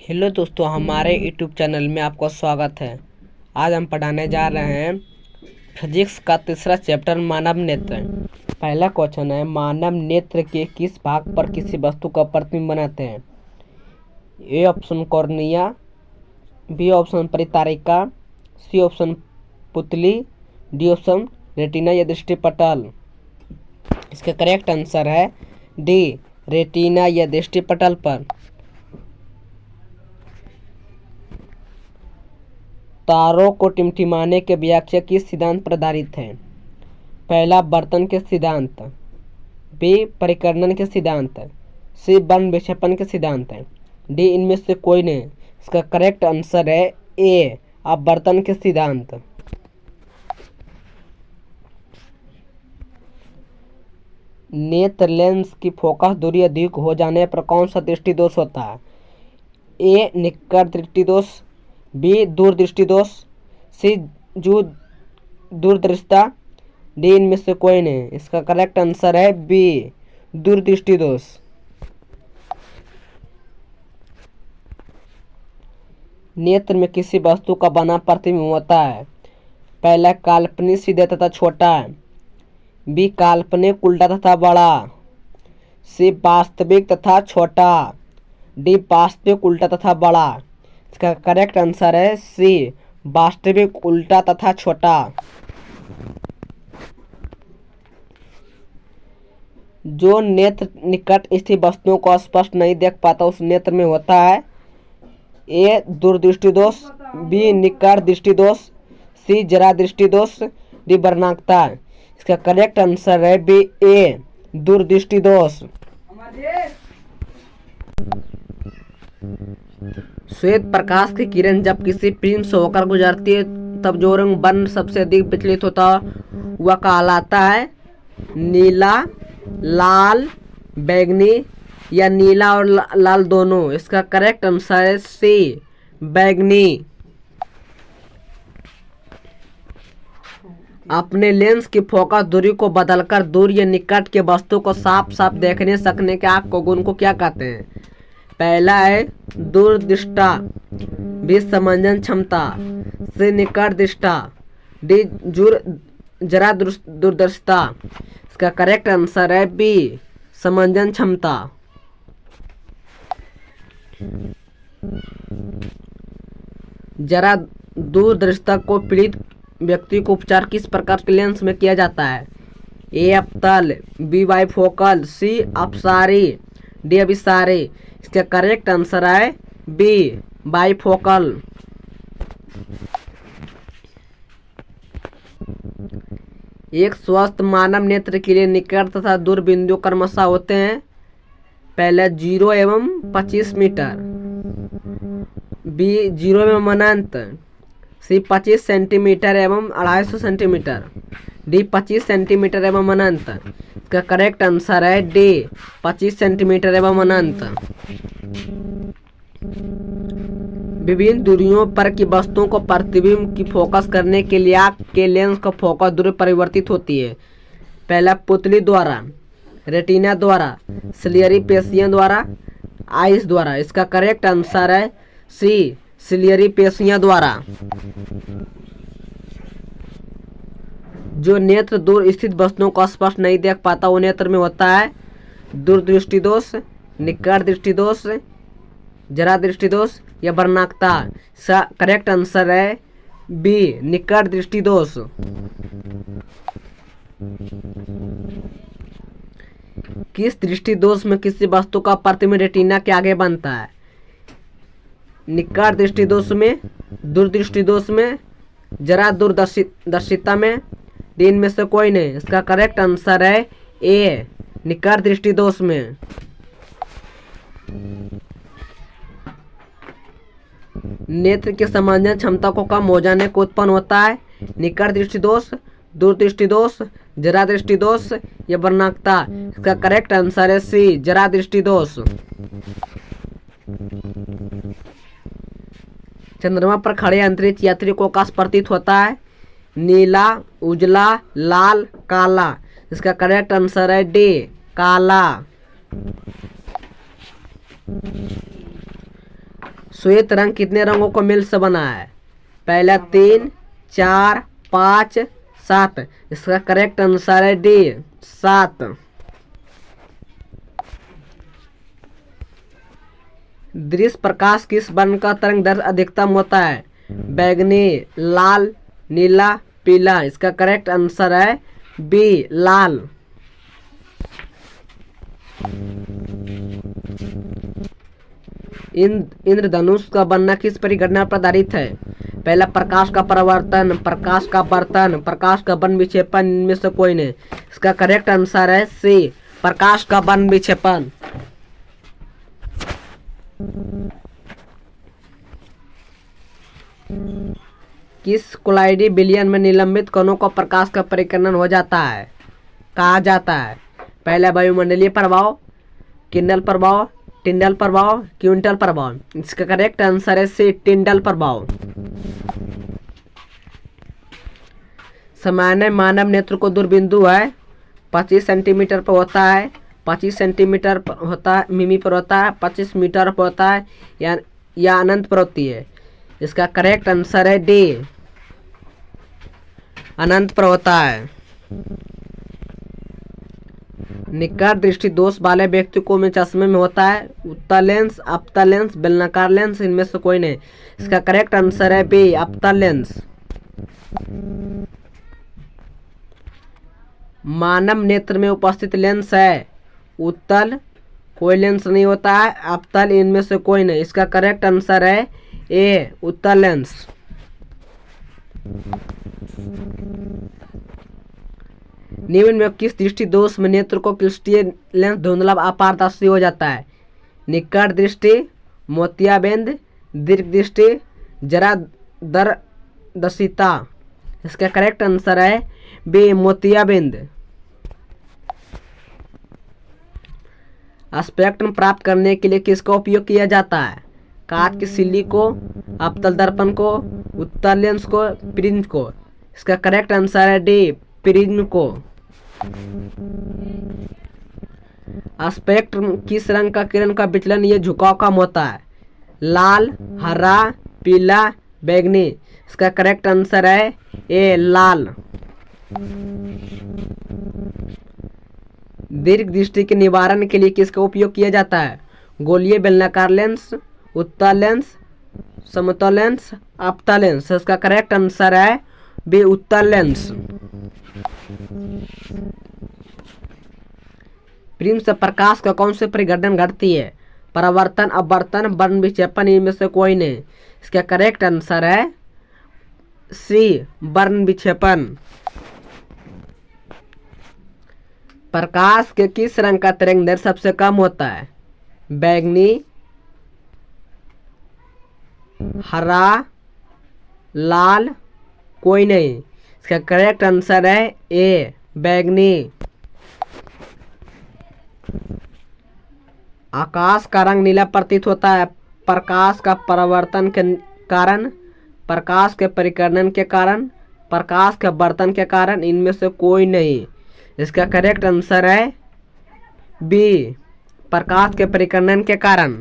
Hello दोस्तों, हमारे YouTube channel में आपका स्वागत है। आज हम पढ़ाने जा रहे हैं फिजिक्स का तीसरा चैप्टर मानव नेत्र। पहला क्वेश्चन है, मानव नेत्र के किस भाग पर किसी वस्तु का प्रतिबिंब बनाते हैं? A option cornea, B option परितारिका, सी ऑप्शन पुतली, डी ऑप्शन रेटिना या दृष्टिपटल। इसका करेक्ट आंसर है डी, रेटिना या दृष्टिपटल पर। तारों को टिमटिमाने के व्याख्या किस सिद्धांत पर आधारित है? पहला बर्तन के सिद्धांत, बी परिकर्णन के सिद्धांत, सी वर्ण विक्षेपण के सिद्धांत, डी इनमें से कोई नहीं। इसका करेक्ट आंसर है ए, अपवर्तन के सिद्धांत। नेत्र लेंस की फोकस दूरी अधिक हो जाने पर कौन सा दृष्टि दोष होता है? ए निकट दृष्टि दोष, बी दूरदृष्टि दोष, सी दूरदृष्टता, डी इनमें से कोई नहीं। इसका करेक्ट आंसर है बी, दूरदृष्टि दोष। नेत्र में किसी वस्तु का बना प्रतिबिंब होता है? पहला काल्पनिक सीधे तथा छोटा, बी काल्पनिक उल्टा तथा बड़ा, सी वास्तविक तथा छोटा, डी वास्तविक उल्टा तथा बड़ा। इसका करेक्ट आंसर है सी, वास्तविक उल्टा तथा छोटा। जो नेत्र निकट स्थित वस्तुओं को स्पष्ट नहीं देख पाता उस नेत्र में होता है ए दूरदृष्टि दोष, बी निकट दृष्टि दोष, सी जरा दृष्टि दोष, डी वर्णांकता। इसका करेक्ट आंसर है बी, ए दूरदृष्टि दोष। श्वेत प्रकाश की किरण जब किसी प्रिज्म से होकर गुजरती है तब जो रंग वर्ण सबसे अधिक विचलित होता है वह कहलाता है नीला, लाल, बैंगनी या नीला और लाल दोनों। इसका करेक्ट आंसर है सी, बैंगनी। अपने लेंस की फोकस दूरी को बदलकर दूर या निकट के वस्तु को साफ साफ देखने सकने के आँख को गुण को क्या कहते हैं? पहला है दूरदृष्टा, बी समंजन क्षमता, सी निकट दृष्टा, डी जरा दूरदर्शिता। इसका करेक्ट आंसर है बी, समंजन क्षमता। जरा दूरदर्शिता को पीड़ित व्यक्ति को उपचार किस प्रकार के लेंस में किया जाता है? ए अपतल, बी बाइफोकल, सी अपसारी, डी अभिसारी। इसका करेक्ट आंसर है बी, बाइफोकल। एक स्वस्थ मानव नेत्र के लिए निकट तथा दूर बिंदु क्रमशः होते हैं। पहले 0 एवं 25 मीटर, बी 0 एवं अनंत, सी 25 सेंटीमीटर एवं 250 सेंटीमीटर, डी 25 सेंटीमीटर एवं अनंत। इसका करेक्ट आंसर है डी, 25 सेंटीमीटर एवं अनंत। विभिन्न दूरियों पर की वस्तुओं को प्रतिबिंब की फोकस करने के लिए आँख के लेंस का फोकस दूरी परिवर्तित होती है। पहला पुतली द्वारा, रेटिना द्वारा, सिलियरी पेशियों द्वारा, आइस द्वारा। इसका करेक्ट आंसर है सी, सिलियरी पेशियों द्वारा। जो नेत्र दूर स्थित वस्तुओं को स्पष्ट नहीं देख पाता वो नेत्र में होता है दूरदृष्टि दोष, निकट दृष्टि दोष, जरा दृष्टि दोष या वर्णांकता। करेक्ट आंसर है बी, निकट दृष्टि दोष। किस दृष्टि दोष में किसी वस्तु का प्रतिबिंब रेटिना के आगे बनता है? निकट दृष्टि दोष में, दूरदृष्टि दोष में, जरा दूरदर्शिता में, डी इनमें से कोई नहीं। इसका करेक्ट आंसर है ए, निकट दृष्टि दोष में। नेत्र की समंजन क्षमता को कम हो जाने को उत्पन्न होता है निकट दृष्टि दोष, दूरदृष्टि दोष, जरा दृष्टि दोष या वर्णांकता। इसका करेक्ट आंसर है सी, जरा दृष्टि दोष। चंद्रमा पर खड़े अंतरिक्ष यात्री को आकाश प्रतीत होता है नीला, उजला, लाल, काला। इसका करेक्ट आंसर है डी, काला। श्वेत रंग कितने रंगों को मिल से बना है? पहला 3, 4, 5, 7। इसका करेक्ट आंसर है डी 7। दृश्य प्रकाश किस वर्ण का तरंग दैर्ध्य अधिकतम होता है? बैगनी, लाल, नीला, पीला। इसका करेक्ट आंसर है बी लाल। इंद्रधनुष का बनना किस परिघटना पर आधारित है? पहला प्रकाश का परावर्तन, प्रकाश का अपवर्तन, प्रकाश का बन विक्षेपन। इनमें से कोई नहीं। इसका करेक्ट आंसर है सी प्रकाश का बन विक्षेपन। किस कोलाइडी विलयन में निलंबित कणों का प्रकाश का परिकर्णन हो जाता है कहा जाता है? पहला वायुमंडलीय प्रभाव, किंडल प्रभाव, टिंडल प्रभाव, क्विंटल प्रभाव। इसका करेक्ट आंसर है सी टिंडल प्रभाव। सामान्य मानव नेत्र को दूरबिंदु है 25 सेंटीमीटर पर होता है, 25 सेंटीमीटर पर होता है, मिमी पर होता है, 25 मीटर पर होता है या अनंत पर होती है। इसका करेक्ट आंसर है डी अनंत पर होता है। निकट दृष्टि दोष वाले व्यक्ति को में चश्मे में होता है उत्तल लेंस, अपतल लेंस, बेलनाकार लेंस। इनमें से कोई नहीं। इसका करेक्ट आंसर है बी अपतल लेंस। मानव नेत्र में उपस्थित लेंस है उत्तल, कोई लेंस नहीं होता है, अपतल। इनमें से कोई नहीं। इसका करेक्ट आंसर है ए उत्तल लेंस। निम्न में किस दृष्टि दोष में नेत्र को क्लिष्टीय लेंस धुंधला अपारदर्शी हो जाता है? निकट दृष्टि, मोतियाबिंद, दीर्घ दृष्टि, जरा दर्शिता। इसका करेक्ट आंसर है बी मोतियाबिंद। स्पेक्ट्रम प्राप्त करने के लिए किसका उपयोग किया जाता है? कांच की सिल्ली को, अपतल दर्पण को, उत्तल लेंस को, प्रिज्म को। इसका करेक्ट आंसर है डी प्रिज्म को। स्पेक्ट्रम किस रंग का किरण का विचलन ये झुकाव कम होता है? लाल, हरा, पीला, बैगनी। इसका करेक्ट आंसर है ए लाल। दीर्घ दृष्टि के निवारण के लिए किसका उपयोग किया जाता है? गोलीय बेलनाकार लेंस, उत्तल लेंस, समतल लेंस, अपतल लेंस। इसका करेक्ट आंसर है बी उत्तल लेंस। प्रिज्म से प्रकाश का कौन से परिघटन घटती है? परावर्तन, अपवर्तन, वर्ण विक्षेपण। इनमें से कोई नहीं। इसका करेक्ट आंसर है सी वर्ण विक्षेपण। प्रकाश के किस रंग का तरंग दैर्ध्य सबसे कम होता है? बैगनी, हरा, लाल, कोई नहीं। इसका करेक्ट आंसर है ए बैगनी। आकाश का रंग नीला प्रतीत होता है प्रकाश का परावर्तन के कारण, प्रकाश के परिकर्णन के कारण, प्रकाश के अपवर्तन के कारण। इनमें से कोई नहीं। इसका करेक्ट आंसर है बी प्रकाश के परिकर्णन के कारण।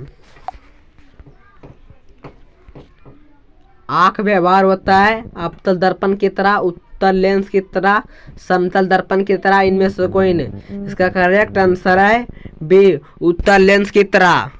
आंख व्यवहार होता है अपतल दर्पण की तरह, उत्तल लेंस की तरह, समतल दर्पण की तरह। इनमें से कोई नहीं। इसका करेक्ट आंसर है बी उत्तल लेंस की तरह।